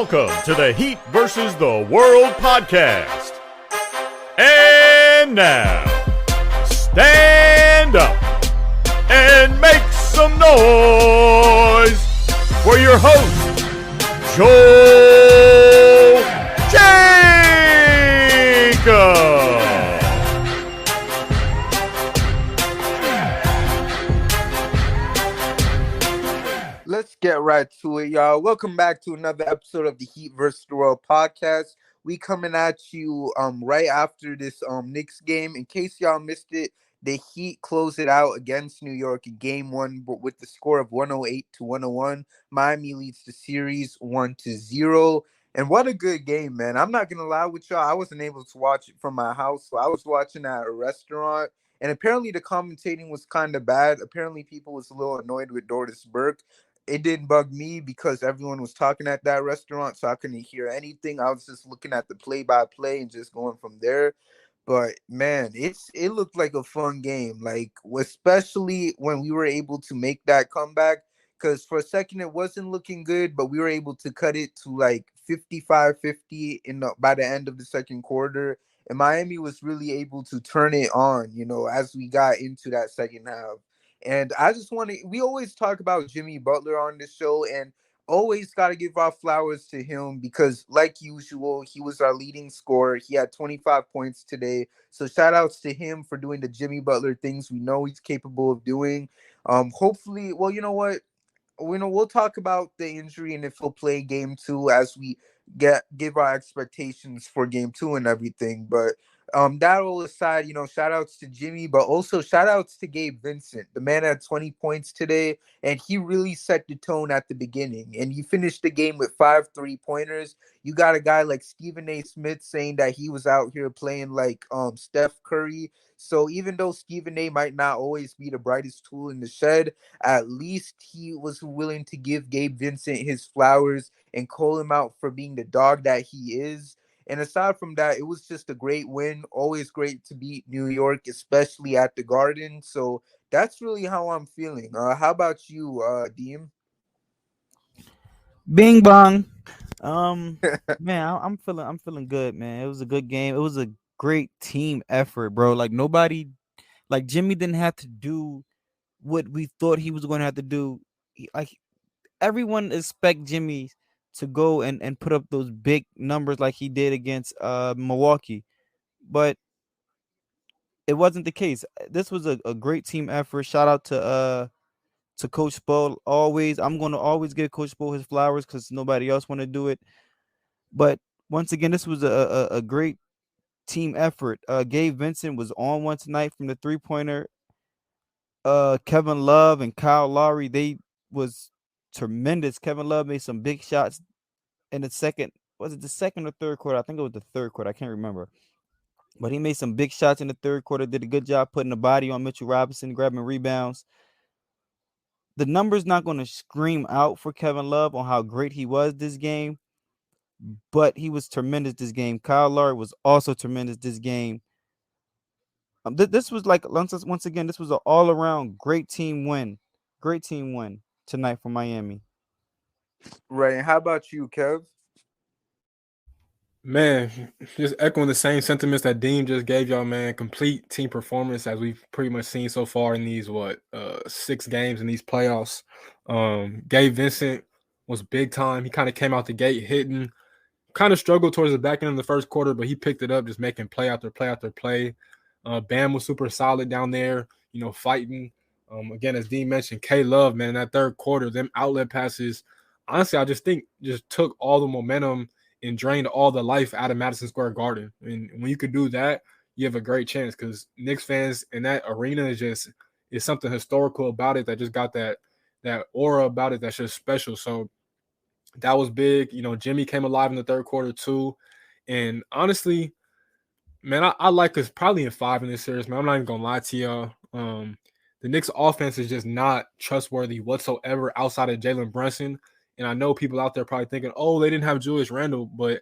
Welcome to the Heat versus the World podcast. And now, stand up and make some noise for your host, Joe Jacob. Let's get right to it, y'all. Welcome back to another episode of the Heat vs. the World podcast. We coming at you right after this Knicks game. In case y'all missed it, the Heat closed it out against New York in game one with the score of 108-101. Miami leads the series 1-0. And what a good game, man. I'm not gonna lie with y'all. I wasn't able to watch it from my house, so I was watching at a restaurant. And apparently the commentating was kind of bad. Apparently people was a little annoyed with Doris Burke. It didn't bug me because everyone was talking at that restaurant, so I couldn't hear anything. I was just looking at the play-by-play and just going from there. But man, it looked like a fun game, like especially when we were able to make that comeback. Because for a second it wasn't looking good, but we were able to cut it to like 55-50 by the end of the second quarter. And Miami was really able to turn it on, as we got into that second half. And I just we always talk about Jimmy Butler on this show, and always got to give our flowers to him because, like usual, he was our leading scorer. He had 25 points today. So shout outs to him for doing the Jimmy Butler things we know he's capable of doing. Hopefully, well, you know what? We'll talk about the injury and if he'll play game two as we give our expectations for game two and everything. But that all aside, shout outs to Jimmy, but also shout outs to Gabe Vincent. The man had 20 points today, and he really set the tone at the beginning. And he finished the game with 5 3-pointers. You got a guy like Stephen A. Smith saying that he was out here playing like Steph Curry. So even though Stephen A. might not always be the brightest tool in the shed, at least he was willing to give Gabe Vincent his flowers and call him out for being the dog that he is. And aside from that, it was just a great win. Always great to beat New York, especially at the Garden. So that's really how I'm feeling. How about you, Deem? Bing bong. Man, I'm feeling good, man. It was a good game. It was a great team effort, bro. Like nobody, like Jimmy didn't have to do what we thought he was going to have to do. Everyone expect Jimmy to go and put up those big numbers like he did against Milwaukee, but it wasn't the case. This was a great team effort. Shout out to Coach Spo. Always, I'm going to always give Coach Spo his flowers because nobody else want to do it. But once again, this was a great team effort. Gabe Vincent was on one tonight from the 3-pointer. Kevin Love and Kyle Lowry, they was tremendous. Kevin Love made some big shots in the second. Was it the second or third quarter? I think it was the third quarter. I can't remember. But he made some big shots in the third quarter. Did a good job putting the body on Mitchell Robinson, grabbing rebounds. The numbers not going to scream out for Kevin Love on how great he was this game, but he was tremendous this game. Kyle Lowry was also tremendous this game. This was like, once again, this was an all-around great team win. Great team win tonight for Miami. Right. And how about you, Kev? Man, just echoing the same sentiments that Dean just gave y'all, man. Complete team performance as we've pretty much seen so far in these 6 games in these playoffs. Gabe Vincent was big time. He kind of came out the gate hitting, kind of struggled towards the back end of the first quarter, but he picked it up, just making play after play after play. Bam was super solid down there, fighting. Again, as Dean mentioned, K Love, man, in that third quarter, them outlet passes, honestly, I just think just took all the momentum and drained all the life out of Madison Square Garden. And when you could do that, you have a great chance because Knicks fans in that arena is something historical about it that just got that aura about it that's just special. So that was big. Jimmy came alive in the third quarter too. And honestly, man, I like us probably in 5 in this series, man. I'm not even going to lie to y'all. The Knicks offense is just not trustworthy whatsoever outside of Jalen Brunson. And I know people out there probably thinking, oh, they didn't have Julius Randle. But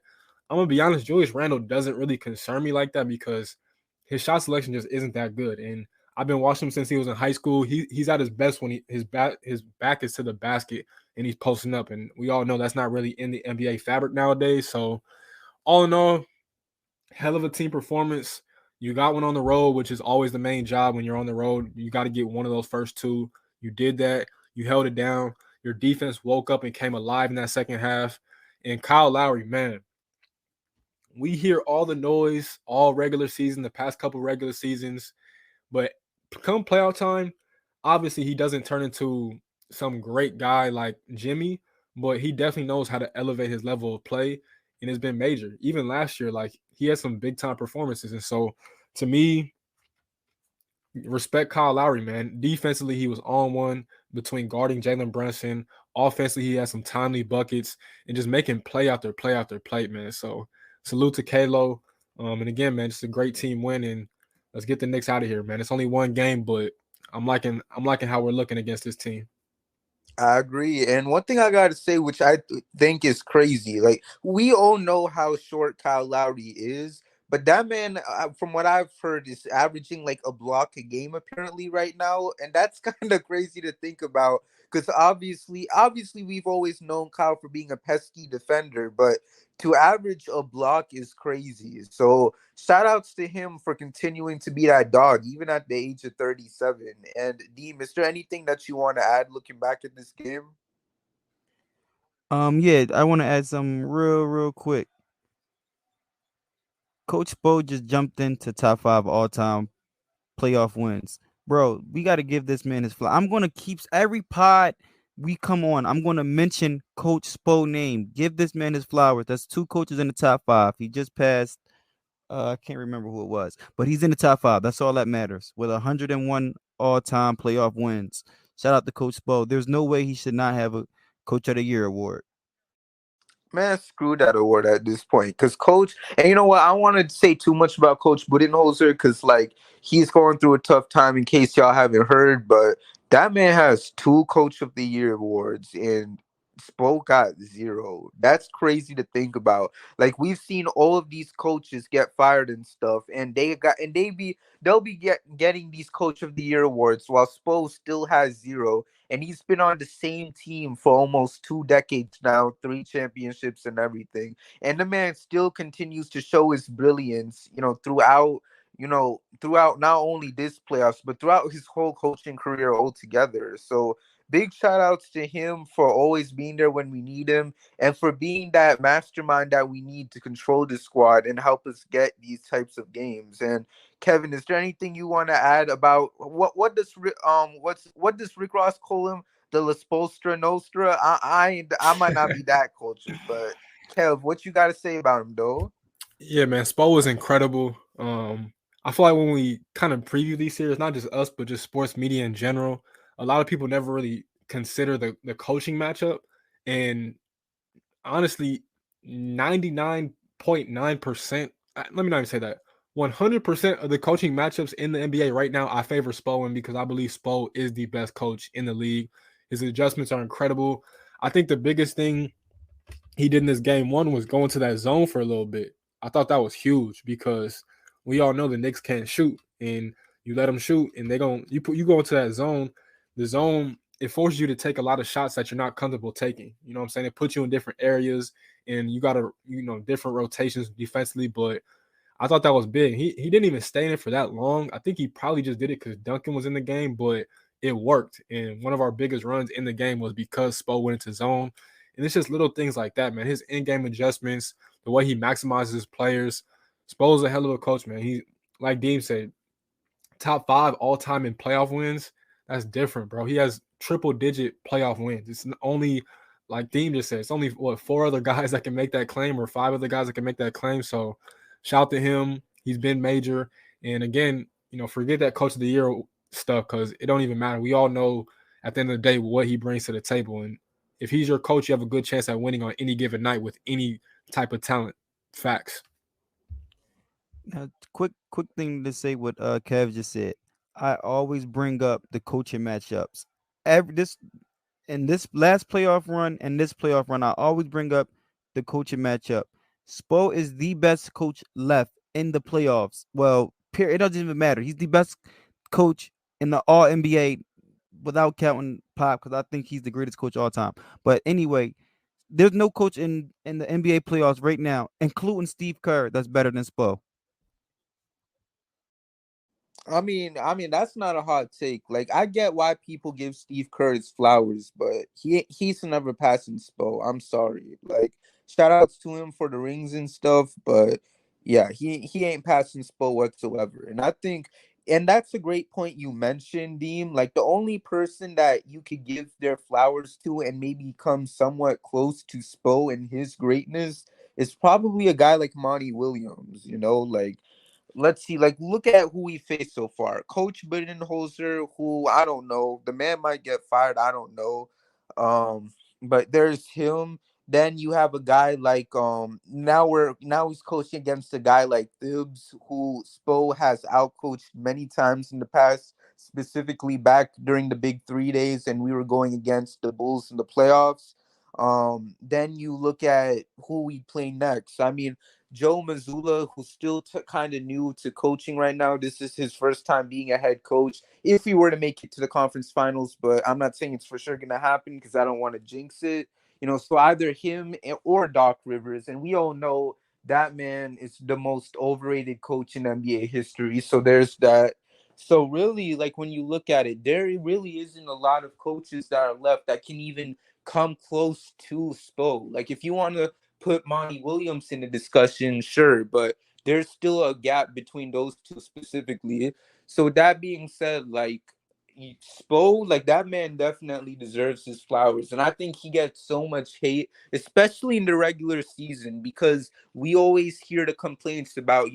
I'm going to be honest, Julius Randle doesn't really concern me like that because his shot selection just isn't that good. And I've been watching him since he was in high school. He's at his best when his back is to the basket and he's posting up. And we all know that's not really in the NBA fabric nowadays. So all in all, hell of a team performance. You got one on the road, which is always the main job when you're on the road. You got to get one of those first two. You did that. You held it down. Your defense woke up and came alive in that second half. And Kyle Lowry, man, we hear all the noise all regular season, the past couple regular seasons, but come playoff time, obviously he doesn't turn into some great guy like Jimmy, but he definitely knows how to elevate his level of play, and it's been major. Even last year, like he had some big time performances, and so to me, respect Kyle Lowry, man. Defensively, he was on one between guarding Jalen Brunson. Offensively, he had some timely buckets and just making play after play after play, man. So salute to Kalo. And again, man, just a great team win, and let's get the Knicks out of here, man. It's only one game, but I'm liking how we're looking against this team. I agree. And one thing I got to say, which I think is crazy, like we all know how short Kyle Lowry is, but that man, from what I've heard, is averaging like a block a game apparently right now. And that's kind of crazy to think about because obviously, we've always known Kyle for being a pesky defender, but to average a block is crazy. So shout outs to him for continuing to be that dog, even at the age of 37. And Deem, is there anything that you want to add looking back at this game? Yeah, I want to add some real quick. Coach Spo just jumped into top 5 all time playoff wins. Bro, we got to give this man his fly. I'm going to keep every pod we come on. I'm going to mention Coach Spo name. Give this man his flowers. That's 2 coaches in the top 5. He just passed. I can't remember who it was, but he's in the top 5. That's all that matters. With 101 all-time playoff wins. Shout out to Coach Spo. There's no way he should not have a Coach of the Year award. Man, screw that award at this point. Because Coach, and you know what? I don't want to say too much about Coach Budenholzer because, like, he's going through a tough time in case y'all haven't heard. But that man has 2 Coach of the Year awards and Spo got 0. That's crazy to think about. Like, we've seen all of these coaches get fired and stuff, and they'll be getting these Coach of the Year awards while Spo still has 0, and he's been on the same team for almost 2 decades now, 3 championships and everything. And the man still continues to show his brilliance, throughout not only this playoffs, but throughout his whole coaching career altogether. So big shout outs to him for always being there when we need him and for being that mastermind that we need to control the squad and help us get these types of games. And Kevin, is there anything you want to add about what does Rick Ross call him? The La Spolstra Nostra? I might not be that cultured, but Kev, what you got to say about him though? Yeah, man, Spo was incredible. I feel like when we kind of preview these series, not just us, but just sports media in general, a lot of people never really consider the coaching matchup. And honestly, 99.9%, let me not even say that, 100% of the coaching matchups in the NBA right now, I favor Spo in because I believe Spo is the best coach in the league. His adjustments are incredible. I think the biggest thing he did in this game one was going to that zone for a little bit. I thought that was huge because we all know the Knicks can't shoot, and you let them shoot, and you go into that zone. The zone, it forces you to take a lot of shots that you're not comfortable taking. You know what I'm saying? It puts you in different areas, and you got to different rotations defensively. But I thought that was big. He didn't even stay in it for that long. I think he probably just did it because Duncan was in the game, but it worked. And one of our biggest runs in the game was because Spo went into zone. And it's just little things like that, man. His in-game adjustments, the way he maximizes his players. Spo's a hell of a coach, man. He, like Dean said, top 5 all-time in playoff wins. That's different, bro. He has triple-digit playoff wins. It's only, like Dean just said, it's only, 4 other guys that can make that claim or 5 other guys that can make that claim. So shout out to him. He's been major. And again, forget that Coach of the Year stuff because it don't even matter. We all know at the end of the day what he brings to the table. And if he's your coach, you have a good chance at winning on any given night with any type of talent. Facts. Quick thing to say what Kev just said. I always bring up the coaching matchups. This last playoff run and this playoff run, I always bring up the coaching matchup. Spo is the best coach left in the playoffs. Well, period. It doesn't even matter. He's the best coach in the All NBA without counting Pop, because I think he's the greatest coach of all time. But anyway, there's no coach in the NBA playoffs right now, including Steve Kerr, that's better than Spo. I mean that's not a hot take. Like I get why people give Steve Kerr his flowers, but he's never passing Spo. I'm sorry. Like shout outs to him for the rings and stuff, but yeah, he ain't passing Spo whatsoever. And I think and that's a great point you mentioned, Deem. Like the only person that you could give their flowers to and maybe come somewhat close to Spo and his greatness is probably a guy like Monty Williams, like let's see, like look at who we faced so far. Coach Budenholzer, who I don't know, the man might get fired. I don't know. But there's him. Then you have a guy like now he's coaching against a guy like Thibs, who Spo has outcoached many times in the past, specifically back during the Big 3 days, and we were going against the Bulls in the playoffs. Then you look at who we play next. I mean, Joe Mazzulla, who's still kind of new to coaching right now. This is his first time being a head coach. If he were to make it to the conference finals, but I'm not saying it's for sure going to happen because I don't want to jinx it. So either him or Doc Rivers, and we all know that man is the most overrated coach in NBA history. So there's that. So really, like when you look at it, there really isn't a lot of coaches that are left that can even come close to Spo. Like if you want to put Monty Williams in the discussion, sure, but there's still a gap between those two specifically. So that being said, like Spo, like that man definitely deserves his flowers. And I think he gets so much hate, especially in the regular season, because we always hear the complaints about,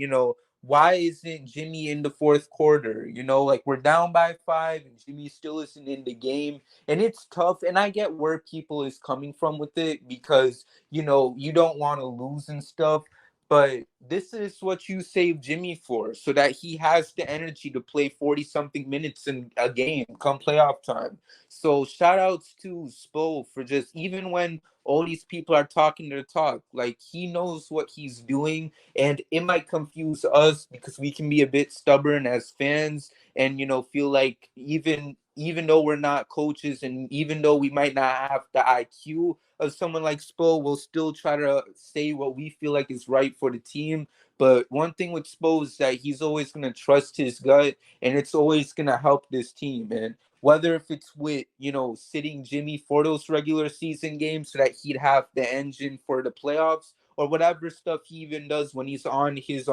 why isn't Jimmy in the fourth quarter? Like we're down by 5 and Jimmy still isn't in the game. And it's tough. And I get where people is coming from with it because you don't want to lose and stuff. But this is what you save Jimmy for, so that he has the energy to play 40 something minutes in a game come playoff time. So shout outs to Spo for just, even when all these people are talking their talk, like he knows what he's doing. And it might confuse us because we can be a bit stubborn as fans and feel like even though we're not coaches and even though we might not have the IQ of someone like Spo, will still try to say what we feel like is right for the team. But one thing with Spo is that he's always going to trust his gut, and it's always going to help this team. And whether if it's with, sitting Jimmy for those regular season games so that he'd have the engine for the playoffs, or whatever stuff he even does when he's on his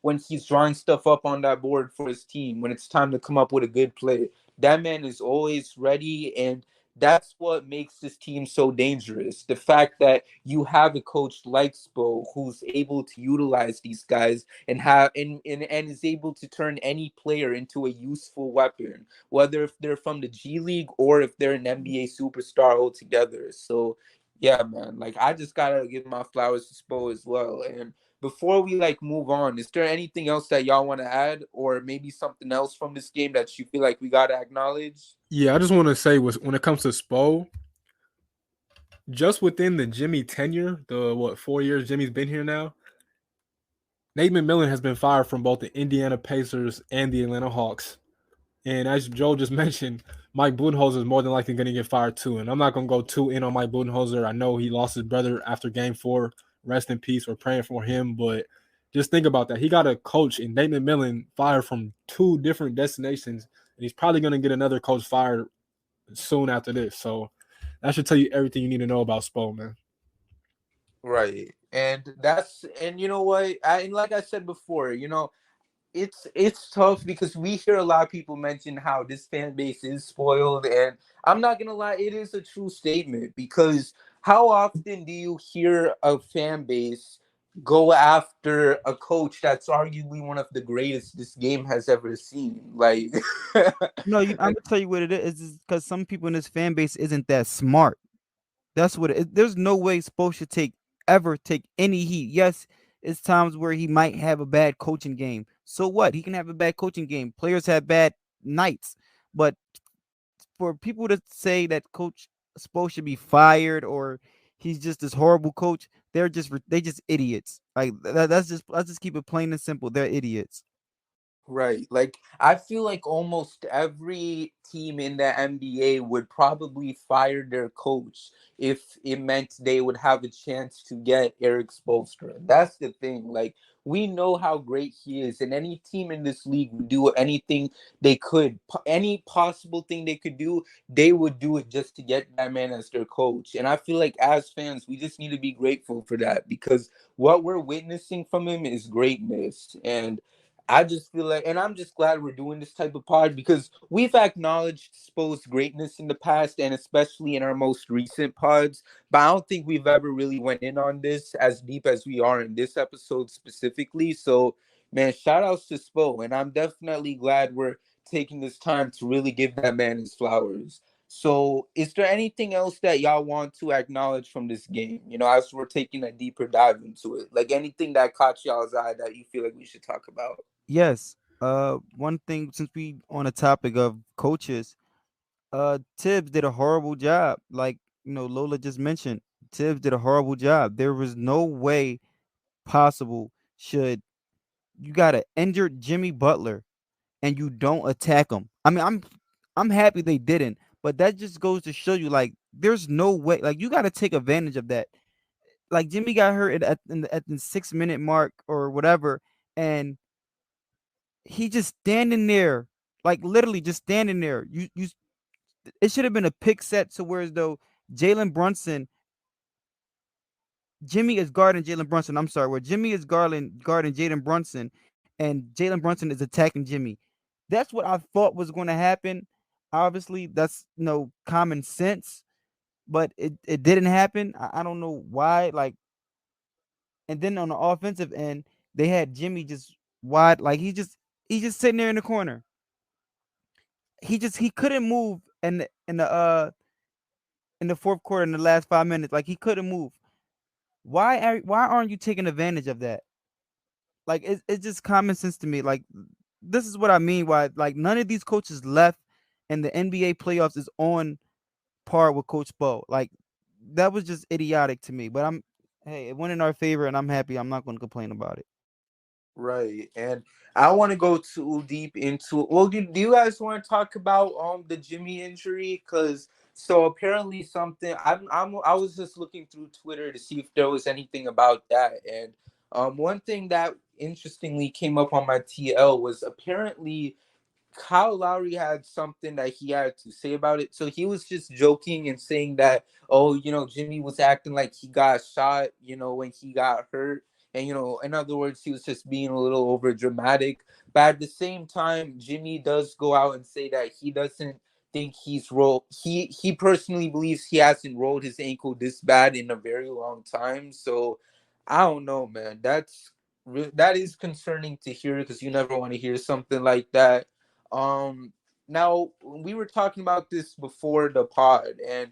when he's drawing stuff up on that board for his team when it's time to come up with a good play. That man is always ready, and that's what makes this team so dangerous. The fact that you have a coach like Spo who's able to utilize these guys and and is able to turn any player into a useful weapon, whether if they're from the G League or if they're an NBA superstar altogether. So yeah, man, like I just gotta give my flowers to Spo as well. And before we like move on, is there anything else that y'all want to add, or maybe something else from this game that you feel like we gotta acknowledge? Yeah, I just want to say when it comes to Spo, just within the Jimmy tenure, the 4 years Jimmy's been here now, Nate McMillan has been fired from both the Indiana Pacers and the Atlanta Hawks. And as Joe just mentioned, Mike Budenholzer is more than likely going to get fired too. And I'm not going to go too in on Mike Budenholzer. I know he lost his brother after Game 4. Rest in peace. We're praying for him. But just think about that. He got a coach in Nate McMillan fired from 2 different destinations. And he's probably going to get another coach fired soon after this. So that should tell you everything you need to know about Spo, man. Right. And you know what? And like I said before, it's tough because we hear a lot of people mention how this fan base is spoiled, and I'm not gonna lie, it is a true statement because how often do you hear a fan base go after a coach that's arguably one of the greatest this game has ever seen? Like, No, I'm gonna tell you what it is because some people in this fan base isn't that smart. That's what it is. There's no way Spo should ever take any heat. Yes, it's times where he might have a bad coaching game. So what? He can have a bad coaching game. Players have bad nights. But for people to say that Coach Spo should be fired or he's just this horrible coach, they just idiots. Like that's just let's just keep it plain and simple. They're idiots. Right. Like I feel like almost every team in the NBA would probably fire their coach if it meant they would have a chance to get Erik Spoelstra. That's the thing. Like we know how great he is, and any team in this league would do anything they could, any possible thing they could do, they would do it just to get that man as their coach. And I feel like as fans, we just need to be grateful for that because what we're witnessing from him is greatness. And I just feel like, and I'm just glad we're doing this type of pod because we've acknowledged Spo's greatness in the past and especially in our most recent pods. But I don't think we've ever really went in on this as deep as we are in this episode specifically. So, man, shout outs to Spo. And I'm definitely glad we're taking this time to really give that man his flowers. So, is there anything else that y'all want to acknowledge from this game? You know, as we're taking a deeper dive into it, like anything that caught y'all's eye that you feel like we should talk about? Yes. One thing, since we on a topic of coaches, Tibbs did a horrible job. Like, Lola just mentioned, Tibbs did a horrible job. There was no way possible should you got an injured Jimmy Butler and you don't attack him. I mean, I'm happy they didn't, but that just goes to show you, like, there's no way. Like, you got to take advantage of that. Like, Jimmy got hurt at the 6 minute mark or whatever, and he just standing there, like literally just standing there. It should have been a pick set to where as though Jalen Brunson, Jimmy is guarding Jalen Brunson. I'm sorry, where Jimmy is guarding Jalen Brunson, and Jalen Brunson is attacking Jimmy. That's what I thought was going to happen. Obviously, that's no common sense, but it didn't happen. I don't know why. Like, and then on the offensive end, they had Jimmy just wide, like he's just sitting there in the corner. He couldn't move in the fourth quarter in the last 5 minutes. Like he couldn't move. Why aren't you taking advantage of that? Like it's just common sense to me. Like this is what I mean. Why like none of these coaches left, and the NBA playoffs is on par with Coach Bo. Like that was just idiotic to me. But hey, it went in our favor, and I'm happy. I'm not going to complain about it. Right. And I want to go too deep into it. Well, do you guys want to talk about the Jimmy injury? Because so apparently something I was just looking through Twitter to see if there was anything about that. And one thing that interestingly came up on my TL was apparently Kyle Lowry had something that he had to say about it. So he was just joking and saying that, oh, Jimmy was acting like he got shot, when he got hurt. And, in other words, he was just being a little over dramatic. But at the same time, Jimmy does go out and say that he doesn't think he's rolled. He personally believes he hasn't rolled his ankle this bad in a very long time. So I don't know, man. That is concerning to hear because you never want to hear something like that. um, Now we were talking about this before the pod, and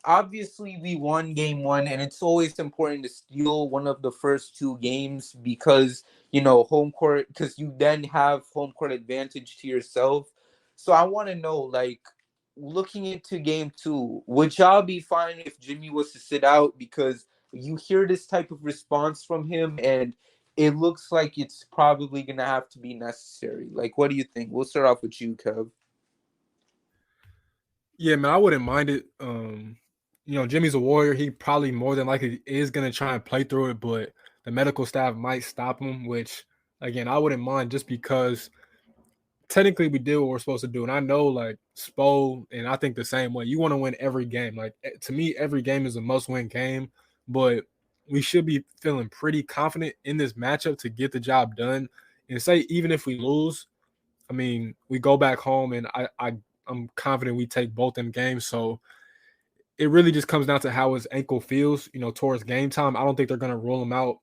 obviously we won game one, and it's always important to steal one of the first two games because home court, because you then have home court advantage to yourself. So I want to know, like, looking into game two, would y'all be fine if Jimmy was to sit out? Because you hear this type of response from him, and it looks like it's probably going to have to be necessary. Like, what do you think? We'll start off with you, Kev. Yeah, man, I wouldn't mind it. Jimmy's a warrior. He probably more than likely is gonna try and play through it, but the medical staff might stop him, which again I wouldn't mind just because technically we did what we're supposed to do. And I know like Spo, and I think the same way. You want to win every game. Like to me, every game is a must-win game, but we should be feeling pretty confident in this matchup to get the job done. And say even if we lose, I mean, we go back home and I'm confident we take both them games. So it really just comes down to how his ankle feels, towards game time. I don't think they're going to rule him out,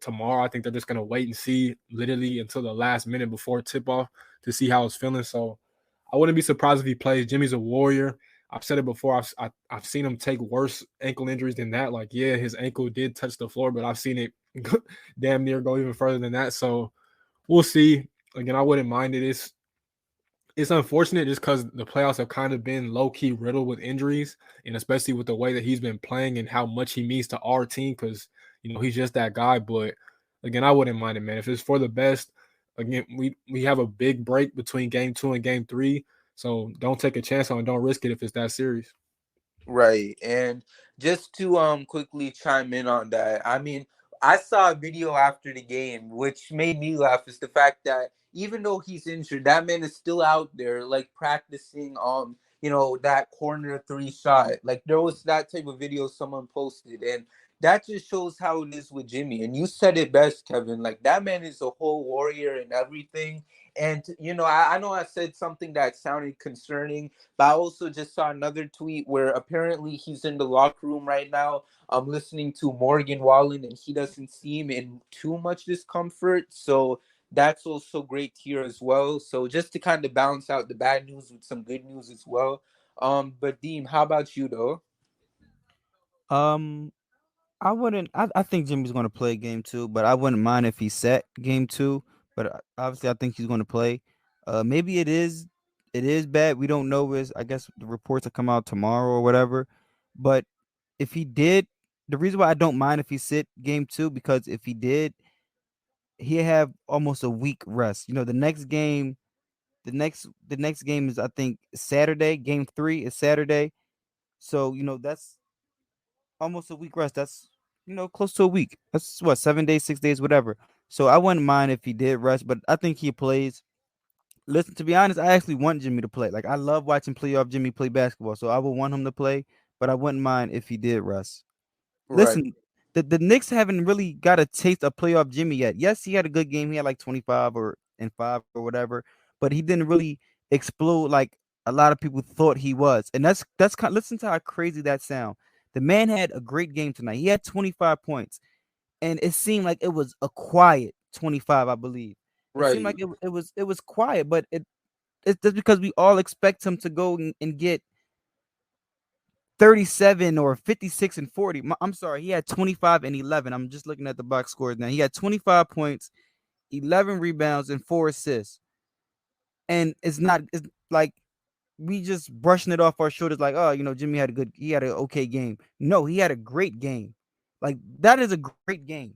tomorrow. I think they're just going to wait and see literally until the last minute before tip off to see how it's feeling. So I wouldn't be surprised if he plays. Jimmy's a warrior. I've said it before. I've seen him take worse ankle injuries than that. Like, yeah, his ankle did touch the floor, but I've seen it damn near go even further than that. So we'll see. Again, I wouldn't mind it. It's unfortunate just because the playoffs have kind of been low-key riddled with injuries, and especially with the way that he's been playing and how much he means to our team because, he's just that guy. But, again, I wouldn't mind it, man. If it's for the best, Again, we have a big break between game 2 and game 3, so don't take a chance on it. Don't risk it if it's that serious. Right. And just to quickly chime in on that, I mean, I saw a video after the game which made me laugh is the fact that even though he's injured, that man is still out there like practicing that corner three shot. Like there was that type of video someone posted, and that just shows how it is with Jimmy. And you said it best, Kevin. Like that man is a whole warrior and everything. And I know I said something that sounded concerning, but I also just saw another tweet where apparently he's in the locker room right now. I'm listening to Morgan Wallen, and he doesn't seem in too much discomfort. So that's also great to hear as well. So just to kind of balance out the bad news with some good news as well. But Deem, how about you though? Um, I wouldn't. I think Jimmy's going to play game two, but I wouldn't mind if he set game two. But obviously, I think he's going to play. Maybe it is bad. We don't know. Is I guess the reports will come out tomorrow or whatever. But if he did, the reason why I don't mind if he sit game two, because if he did, he have almost a week rest. The next game, the next game is I think Saturday. Game three is Saturday. So that's almost a week rest. That's close to a week. That's what 7 days, 6 days, whatever. So I wouldn't mind if he did rest, but I think he plays. Listen, to be honest, I actually want Jimmy to play. Like I love watching playoff Jimmy play basketball, so I would want him to play, but I wouldn't mind if he did rest. Right. Listen, the Knicks haven't really got a taste of playoff Jimmy yet. Yes, he had a good game. He had like 25 or and 5 or whatever, but he didn't really explode like a lot of people thought he was. And that's kind listen to how crazy that sound. The man had a great game tonight. He had 25 points, and it seemed like it was a quiet 25, I believe. It seemed like Right. it was quiet, but it's just because we all expect him to go and get 37 or 56 and 40. I'm sorry, he had 25 and 11. I'm just looking at the box scores now. He had 25 points, 11 rebounds, and 4 assists. And it's like we just brushing it off our shoulders like, oh, Jimmy he had an okay game. No, he had a great game. Like that is a great game.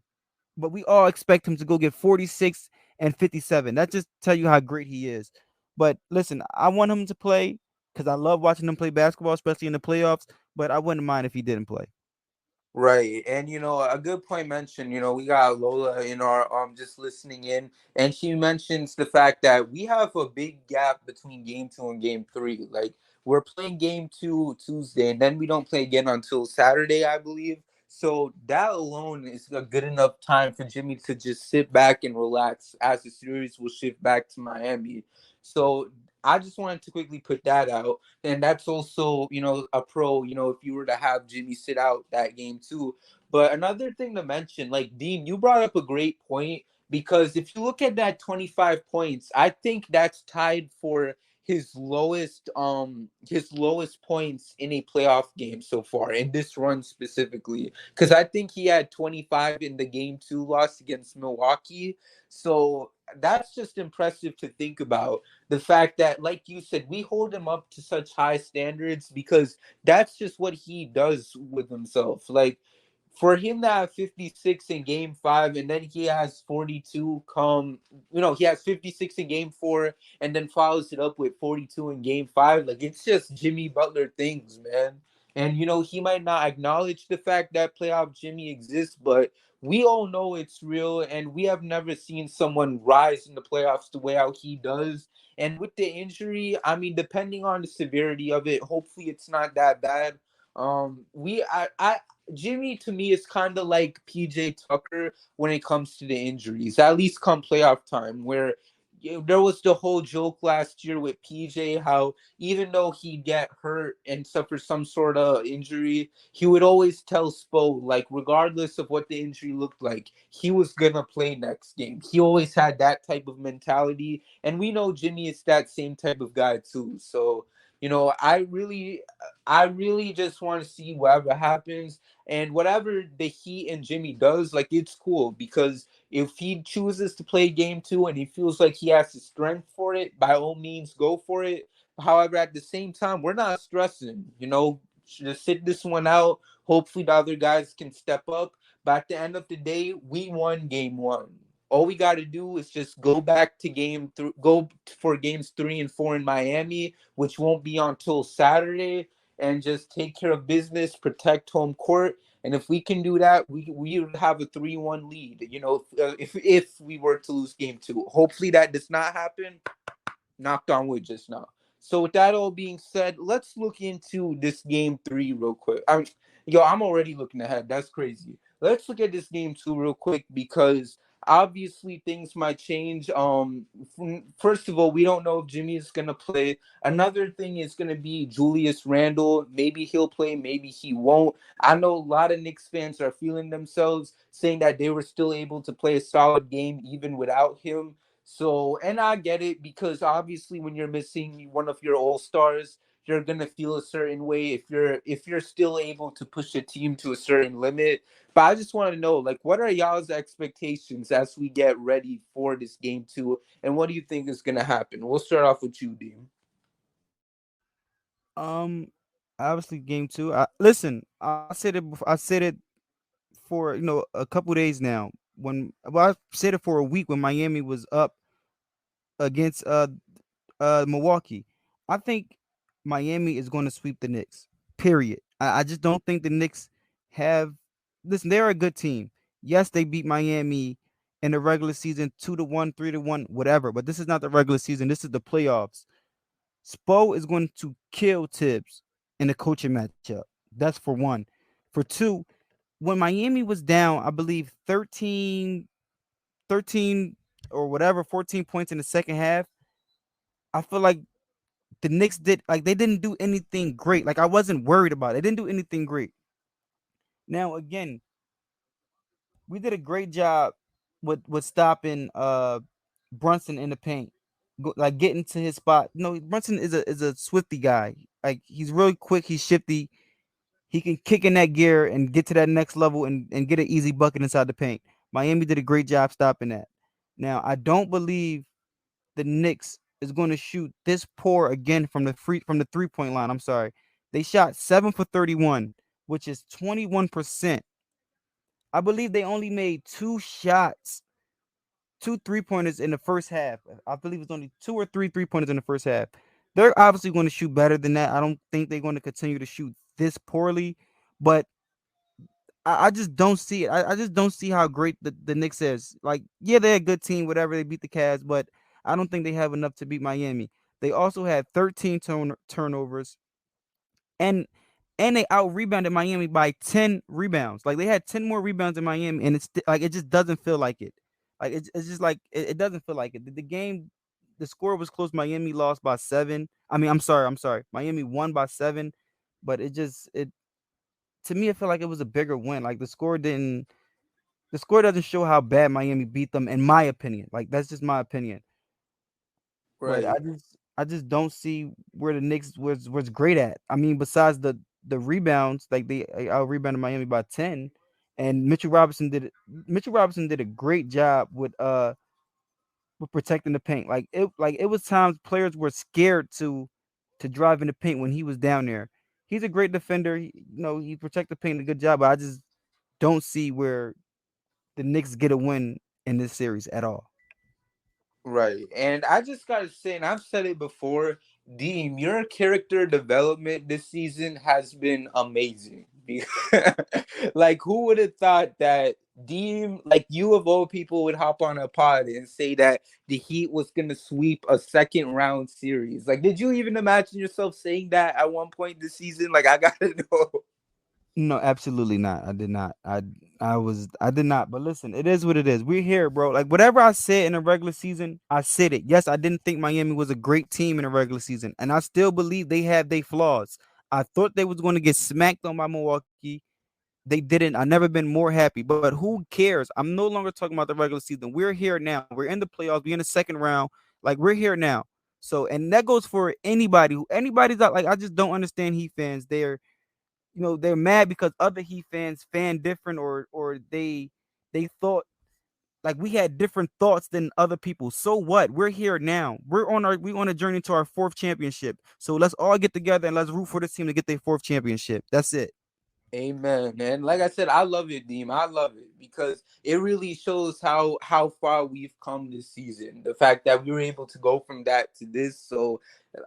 But we all expect him to go get 46 and 57. That just tell you how great he is. But listen, I want him to play because I love watching him play basketball, especially in the playoffs. But I wouldn't mind if he didn't play. Right. And a good point mentioned, we got Lola in our just listening in, and she mentions the fact that we have a big gap between game 2 and game 3. Like we're playing game 2 Tuesday, and then we don't play again until Saturday, I believe. So that alone is a good enough time for Jimmy to just sit back and relax as the series will shift back to Miami. So I just wanted to quickly put that out, and that's also a pro, if you were to have Jimmy sit out that game too. But another thing to mention, like Dean, you brought up a great point, because if you look at that 25 points, I think that's tied for his lowest points in a playoff game so far in this run specifically, because I think he had 25 in the game 2 loss against Milwaukee. So that's just impressive to think about, the fact that, like you said, we hold him up to such high standards because that's just what he does with himself. Like for him to have 56 in game 5, and then he has 42 he has 56 in game 4, and then follows it up with 42 in game 5. Like it's just Jimmy Butler things, man. And he might not acknowledge the fact that playoff Jimmy exists, but we all know it's real, and we have never seen someone rise in the playoffs the way how he does. And with the injury, I mean, depending on the severity of it, hopefully it's not that bad. We I Jimmy to me is kind of like PJ Tucker when it comes to the injuries, at least come playoff time, where there was the whole joke last year with PJ how even though he'd get hurt and suffer some sort of injury, he would always tell Spo, like, regardless of what the injury looked like, he was gonna play next game. He always had that type of mentality, and we know Jimmy is that same type of guy too. So, I really just want to see whatever happens, and whatever the Heat and Jimmy does, like it's cool, because if he chooses to play game 2 and he feels like he has the strength for it, by all means go for it. However, at the same time, we're not stressing, just sit this one out. Hopefully the other guys can step up. But at the end of the day, we won game 1. All we got to do is just go back to go for games 3 and 4 in Miami, which won't be until Saturday, and just take care of business, protect home court. And if we can do that, we would have a 3-1 lead. If we were to lose game 2, hopefully that does not happen. Knocked on wood just now. So with that all being said, let's look into this game 3 real quick. I'm already looking ahead. That's crazy. Let's look at this game 2 real quick because obviously things might change. First of all, we don't know if Jimmy is gonna play. Another thing is gonna be Julius Randle. Maybe he'll play, maybe he won't. I know a lot of Knicks fans are feeling themselves, saying that they were still able to play a solid game even without him. So, and I get it because obviously when you're missing one of your all-stars, you're gonna feel a certain way if you're still able to push a team to a certain limit. But I just want to know, like, what are y'all's expectations as we get ready for this game 2, and what do you think is gonna happen? We'll start off with you, Dean. Um, Obviously, game 2. Listen, I said it. I said it for a couple days now. I said it for a week when Miami was up against Milwaukee. I think Miami is going to sweep the Knicks. Period. I just don't think the Knicks have. Listen, they're a good team. Yes, they beat Miami in the regular season 2-1, 3-1, whatever. But this is not the regular season. This is the playoffs. Spo is going to kill Tibbs in the coaching matchup. That's for one. For two, when Miami was down, I believe 13 or whatever, 14 points in the second half, I feel like the Knicks they didn't do anything great. Like I wasn't worried about it. They didn't do anything great. Now again, we did a great job with stopping Brunson in the paint. Like getting to his spot. Brunson is a swifty guy. Like he's really quick, he's shifty. He can kick in that gear and get to that next level and get an easy bucket inside the paint. Miami did a great job stopping that. Now, I don't believe the Knicks is going to shoot this poor again from the 3-point line. I'm sorry. They shot 7 for 31, which is 21%. I believe they only made 2 shots, 2 3-pointers in the first half. I believe it's only 2 or 3 3-pointers in the first half. They're obviously going to shoot better than that. I don't think they're going to continue to shoot this poorly, but I just don't see it. I just don't see how great the Knicks is. Like, yeah, they're a good team, whatever. They beat the Cavs, but I don't think they have enough to beat Miami. They also had 13 turnovers, and they out rebounded Miami by 10 rebounds. Like they had 10 more rebounds in Miami, and it's like it just doesn't feel like it. Like it's just like it doesn't feel like it. The game, the score was close. Miami lost by 7. I mean, I'm sorry. Miami won by 7, but it to me, I feel like it was a bigger win. Like the score doesn't show how bad Miami beat them, in my opinion. Like that's just my opinion. But Right. I just don't see where the Knicks was great at. I mean, besides the rebounds, like they out rebounded Miami by 10, and Mitchell Robinson did a great job with protecting the paint. Like it was times players were scared to drive in the paint when he was down there. He's a great defender. He protect the paint a good job, but I just don't see where the Knicks get a win in this series at all. Right. And I just gotta say, and I've said it before, Deem, your character development this season has been amazing. Like, who would have thought that Deem, like you of all people, would hop on a pod and say that the Heat was gonna sweep a second round series? Like, did you even imagine yourself saying that at one point this season? Like, I gotta know. No, absolutely not. I did not. I did not. But listen, it is what it is. We're here, bro. Like whatever I said in the regular season, I said it. Yes, I didn't think Miami was a great team in the regular season, and I still believe they have their flaws. I thought they was going to get smacked on by Milwaukee. They didn't. I never been more happy. But who cares? I'm no longer talking about the regular season. We're here now. We're in the playoffs. We're in the second round. Like we're here now. So, and that goes for anybody. Anybody's out. Like I just don't understand Heat fans. They're mad because other Heat fans fan different, or they thought like we had different thoughts than other people. So what? We're here now. We're on a journey to our 4th championship. So let's all get together and let's root for this team to get their 4th championship. That's it. Amen. And like I said, I love it, Deem. I love it because it really shows how far we've come this season. The fact that we were able to go from that to this. So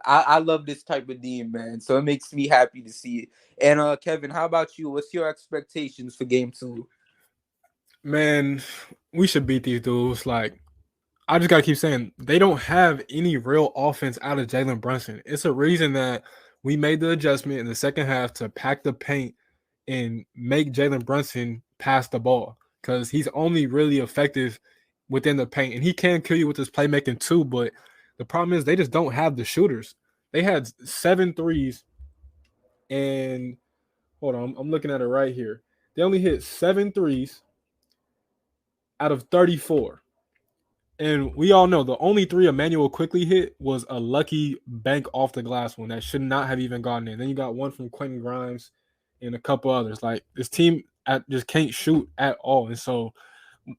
I love this type of Deem, man. So it makes me happy to see it. And Kevin, how about you? What's your expectations for game two? Man, we should beat these dudes. Like, I just gotta keep saying they don't have any real offense out of Jalen Brunson. It's a reason that we made the adjustment in the second half to pack the paint and make Jalen Brunson pass the ball because he's only really effective within the paint, and he can kill you with his playmaking too. But the problem is they just don't have the shooters. They had 7 threes, and hold on, I'm looking at it right here. They only hit 7 threes out of 34. And we all know the only 3 Emmanuel quickly hit was a lucky bank off the glass one that should not have even gone in. Then you got one from Quentin Grimes and a couple others. Like, this team just can't shoot at all. And so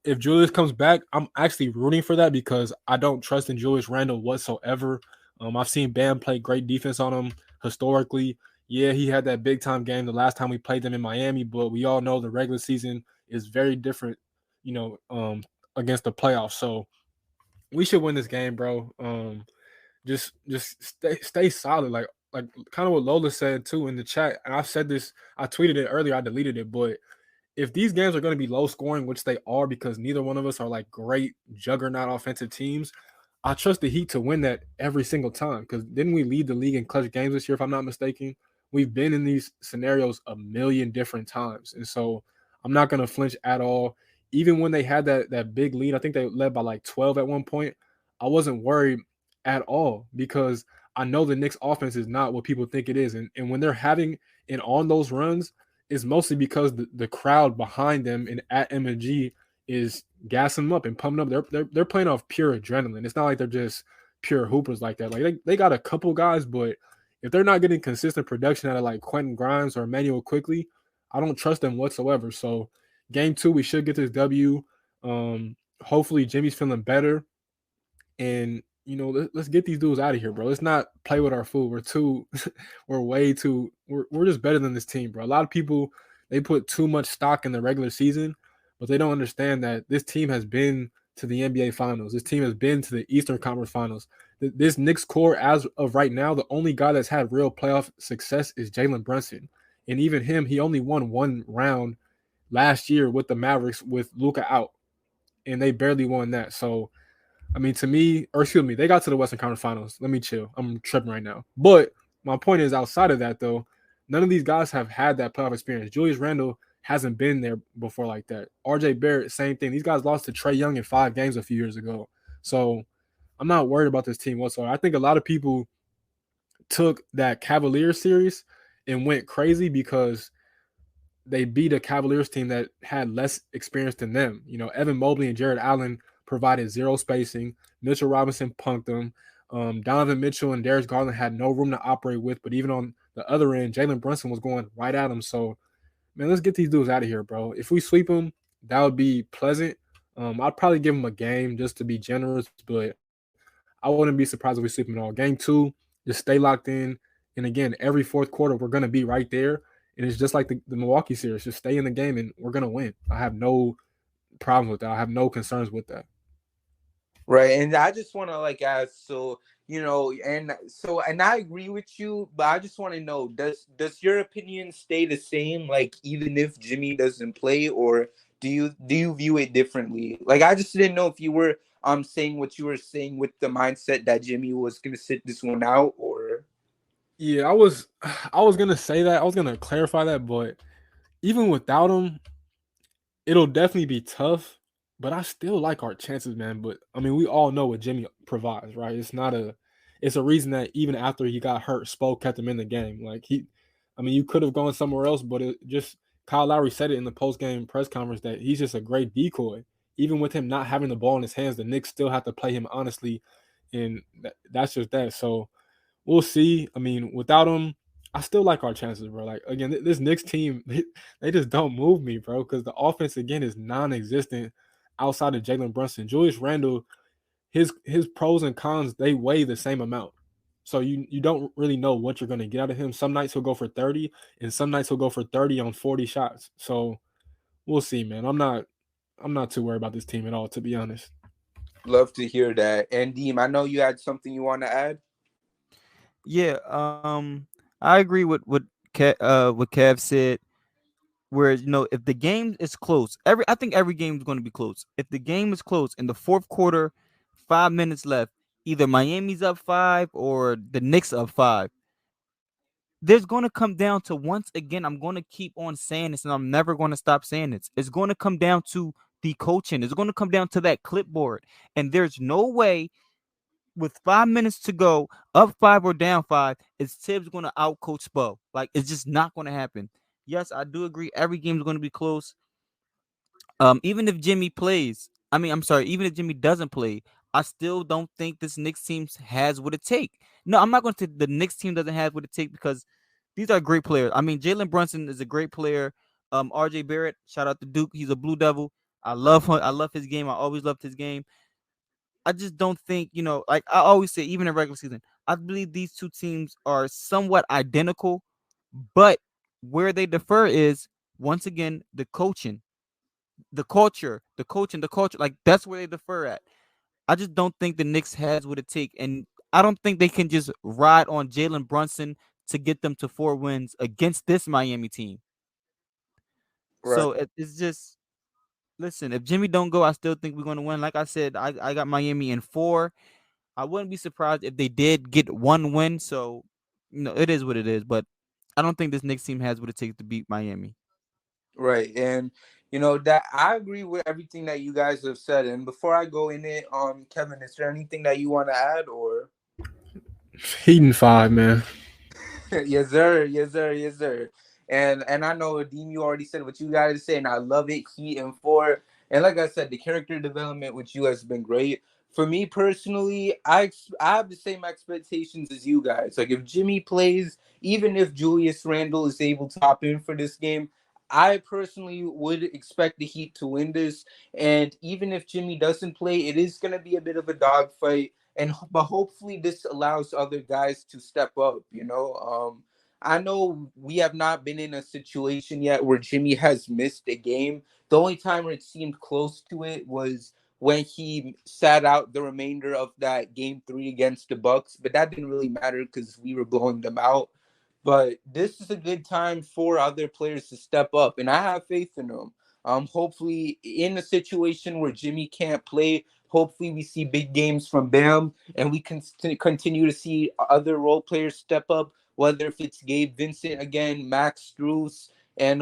if Julius comes back, I'm actually rooting for that because I don't trust in Julius Randle whatsoever. I've seen Bam play great defense on him historically. Yeah, he had that big time game the last time we played them in Miami, but we all know the regular season is very different, against the playoffs. So we should win this game, bro. Just stay solid, like kind of what Lola said too in the chat. And I've said this, I tweeted it earlier, I deleted it, but if these games are going to be low scoring, which they are because neither one of us are like great juggernaut offensive teams, I trust the Heat to win that every single time because didn't we lead the league in clutch games this year, if I'm not mistaken? We've been in these scenarios a million different times. And so I'm not going to flinch at all. Even when they had that big lead, I think they led by like 12 at one point, I wasn't worried at all because I know the Knicks offense is not what people think it is. And when they're having and on those runs, it's mostly because the crowd behind them and at M&G is gassing them up and pumping up. They're playing off pure adrenaline. It's not like they're just pure hoopers like that. Like they got a couple guys, but if they're not getting consistent production out of like Quentin Grimes or Emmanuel Quickly, I don't trust them whatsoever. So game 2, we should get this W. Hopefully Jimmy's feeling better. And let's get these dudes out of here, bro. Let's not play with our food. We're just better than this team, bro. A lot of people, they put too much stock in the regular season, but they don't understand that this team has been to the NBA Finals. This team has been to the Eastern Conference Finals. This Knicks core, as of right now, the only guy that's had real playoff success is Jalen Brunson, and even him, he only won 1 round last year with the Mavericks with Luka out, and they barely won that. So I mean, to me, or excuse me, they got to the Western Conference Finals. Let me chill. I'm tripping right now. But my point is, outside of that, though, none of these guys have had that playoff experience. Julius Randle hasn't been there before like that. RJ Barrett, same thing. These guys lost to Trae Young in 5 games a few years ago. So I'm not worried about this team whatsoever. I think a lot of people took that Cavaliers series and went crazy because they beat a Cavaliers team that had less experience than them. Evan Mobley and Jared Allen provided zero spacing. Mitchell Robinson punked them. Donovan Mitchell and Darius Garland had no room to operate with, but even on the other end, Jalen Brunson was going right at them. So, man, let's get these dudes out of here, bro. If we sweep them, that would be pleasant. I'd probably give them a game just to be generous, but I wouldn't be surprised if we sweep them at all. Game 2, just stay locked in. And again, every fourth quarter, we're going to be right there. And it's just like the Milwaukee series. Just stay in the game, and we're going to win. I have no problems with that. I have no concerns with that. Right, and I just want to ask, so and I agree with you, but I just want to know, does your opinion stay the same, even if Jimmy doesn't play, or do you view it differently? I just didn't know if you were saying what you were saying with the mindset that Jimmy was gonna sit this one out, or yeah, I was gonna say that. I was gonna clarify that, but even without him, it'll definitely be tough, but I still like our chances, man. But I mean, we all know what Jimmy provides, right? It's a reason that even after he got hurt, Spo kept him in the game. You could have gone somewhere else, but Kyle Lowry said it in the post game press conference that he's just a great decoy. Even with him not having the ball in his hands, the Knicks still have to play him honestly, and that's just that. So we'll see. I mean, without him, I still like our chances, bro. Again, this Knicks team, they just don't move me, bro, because the offense again is non-existent outside of Jalen Brunson. Julius Randle, his pros and cons, they weigh the same amount. So you don't really know what you're gonna get out of him. Some nights he'll go for 30, and some nights he'll go for 30 on 40 shots. So we'll see, man. I'm not too worried about this team at all, to be honest. Love to hear that. And Deem, I know you had something you want to add. Yeah, I agree with what Kev said. Where if the game is close, I think every game is going to be close. If the game is close in the fourth quarter, 5 minutes left, either Miami's up 5 or the Knicks up 5. There's going to come down to, once again, I'm going to keep on saying this, and I'm never going to stop saying this. It's going to come down to the coaching. It's going to come down to that clipboard, and there's no way with 5 minutes to go, up 5 or down 5, is Tibbs going to outcoach Spo? Like, it's just not going to happen. Yes, I do agree. Every game is going to be close. Even if Jimmy plays, I'm sorry, even if Jimmy doesn't play, I still don't think this Knicks team has what it take. No, I'm not going to say the Knicks team doesn't have what it take, because these are great players. Jalen Brunson is a great player. RJ Barrett, shout out to Duke. He's a Blue Devil. I love him. I love his game. I always loved his game. I just don't think, like I always say, even in regular season, I believe these two teams are somewhat identical, but where they differ is, once again, the coaching, the culture, the coaching, the culture. Like, that's where they differ at. I just don't think the Knicks has what it takes, and I don't think they can just ride on Jalen Brunson to get them to 4 wins against this Miami team. Right. So it's just, listen, if Jimmy don't go, I still think we're going to win. Like I said, I got Miami in 4. I wouldn't be surprised if they did get 1 win. So, it is what it is. But I don't think this Knicks team has what it takes to beat Miami. Right. And that I agree with everything that you guys have said. And before I go in it, Kevin, is there anything that you want to add, or? Heat in 5, man. Yes, sir. Yes, sir. Yes, sir. And I know, Dean, you already said what you guys say, and I love it. Heat and 4. And like I said, the character development with you has been great. For me personally, I have the same expectations as you guys. Like, if Jimmy plays, even if Julius Randle is able to hop in for this game, I personally would expect the Heat to win this. And even if Jimmy doesn't play, it is going to be a bit of a dogfight. But hopefully this allows other guys to step up. I know we have not been in a situation yet where Jimmy has missed a game. The only time where it seemed close to it was when he sat out the remainder of that game 3 against the Bucks, but that didn't really matter because we were blowing them out. But this is a good time for other players to step up, and I have faith in them. Hopefully, in a situation where Jimmy can't play, hopefully we see big games from Bam, and we can continue to see other role players step up. Whether if it's Gabe Vincent again, Max Strus, and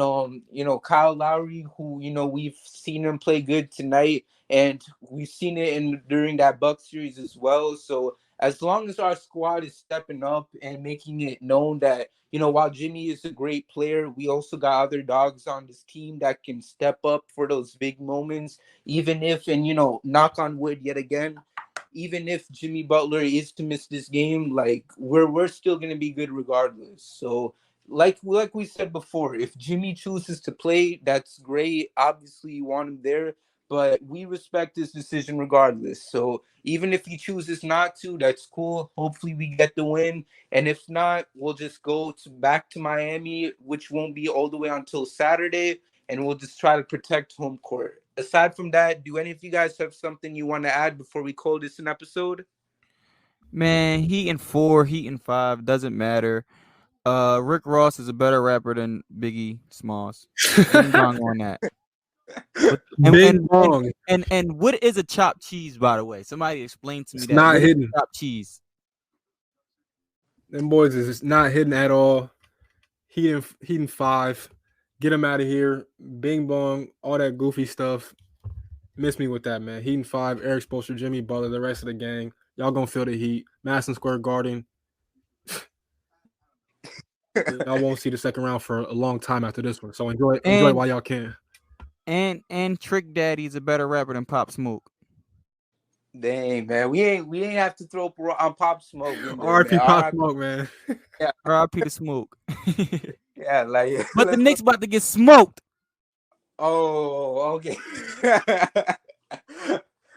Kyle Lowry, who we've seen him play good tonight, and we've seen it during that Bucks series as well. So as long as our squad is stepping up and making it known that, while Jimmy is a great player, we also got other dogs on this team that can step up for those big moments, even if, and, knock on wood yet again, even if Jimmy Butler is to miss this game, like we're still gonna be good regardless. So like we said before, if Jimmy chooses to play, that's great. Obviously you want him there, but we respect his decision regardless. So even if he chooses not to, that's cool. Hopefully we get the win. And if not, we'll just go back to Miami, which won't be all the way until Saturday, and we'll just try to protect home court. Aside from that, do any of you guys have something you want to add before we call this an episode? Man, Heat in 4, Heat in 5, doesn't matter. Rick Ross is a better rapper than Biggie Smalls. Bing bong on that. What, Bing bong. and what is a chopped cheese, by the way? Somebody explain to me It's that. not What is hidden. chopped cheese? Them boys is not hidden at all. Heat in 5. Get them out of here. Bing bong. All that goofy stuff. Miss me with that, man. Heat in 5. Erik Spoelstra, Jimmy Butler, the rest of the gang. Y'all gonna feel the heat. Madison Square Garden. Y'all won't see the second round for a long time after this one. So enjoy while y'all can. And Trick Daddy's a better rapper than Pop Smoke. Dang, man, we ain't have to throw on Pop Smoke in there, RP man. Pop Smoke, man. Yeah, R.I.P. to Smoke. yeah, like. But the Knicks about to get smoked. Oh, okay.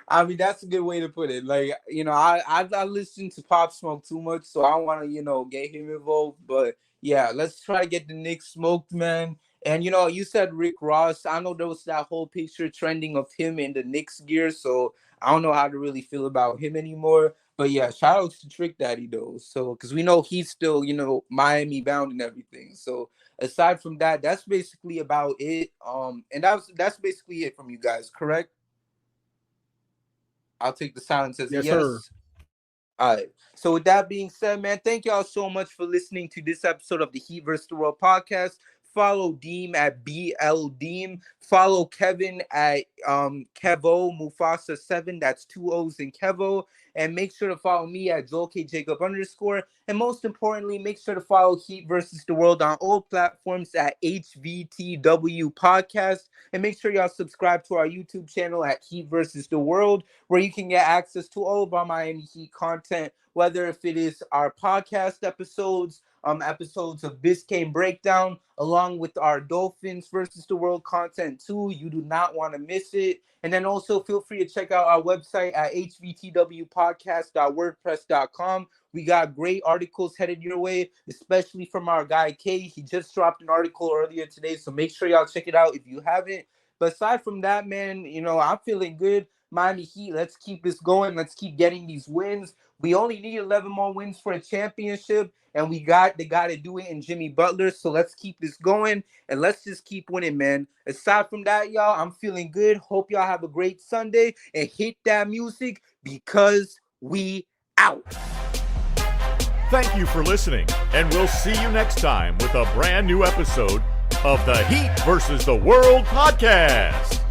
I mean, that's a good way to put it. Like, I listen to Pop Smoke too much, so I want to, get him involved. But yeah, let's try to get the Knicks smoked, man. And you said Rick Ross. I know there was that whole picture trending of him in the Knicks gear, so I don't know how to really feel about him anymore. But yeah, shout out to Trick Daddy though. So because we know he's still, Miami bound and everything. So aside from that, that's basically about it. And that's basically it from you guys, correct? I'll take the silence as a Yes, yes. sir. All right. So with that being said, man, thank y'all so much for listening to this episode of the Heat vs. the World podcast. Follow Deem at BL Deem. Follow Kevin at Kevo Mufasa 7. That's 2 O's in Kevo. And make sure to follow me at Joel K Jacob _. And most importantly, make sure to follow Heat vs. the World on all platforms at HVTW Podcast. And make sure y'all subscribe to our YouTube channel at Heat vs. the World, where you can get access to all of our Miami Heat content, whether if it is our podcast episodes, episodes of Biscayne Breakdown, along with our Dolphins versus the World content too. You do not want to miss it. And then also feel free to check out our website at hvtwpodcast.wordpress.com. We got great articles headed your way, especially from our guy K. He just dropped an article earlier today, so make sure y'all check it out if you haven't. But aside from that, man, I'm feeling good. Miami Heat, let's keep this going. Let's keep getting these wins. We only need 11 more wins for a championship, and we got the guy to do it in Jimmy Butler. So let's keep this going, and let's just keep winning, man. Aside from that, y'all, I'm feeling good. Hope y'all have a great Sunday, and hit that music because we out. Thank you for listening, and we'll see you next time with a brand new episode of the Heat vs. the World podcast.